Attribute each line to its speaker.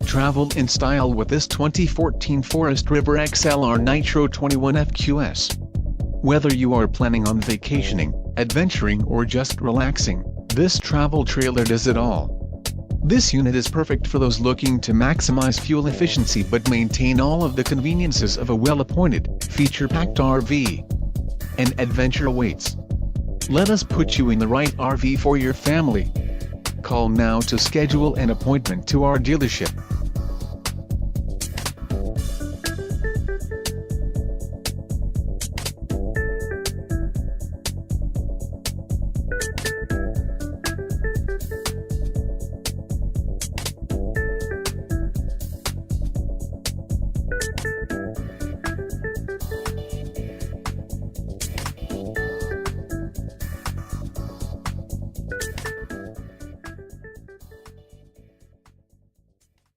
Speaker 1: Travel in style with this 2014 Forest River XLR NITRO 21 FQS. Whether you are planning on vacationing, adventuring or just relaxing, this travel trailer does it all. This unit is perfect for those looking to maximize fuel efficiency but maintain all of the conveniences of a well-appointed, feature-packed RV. An adventure awaits. Let us put you in the right RV for your family. Call now to schedule an appointment to our dealership.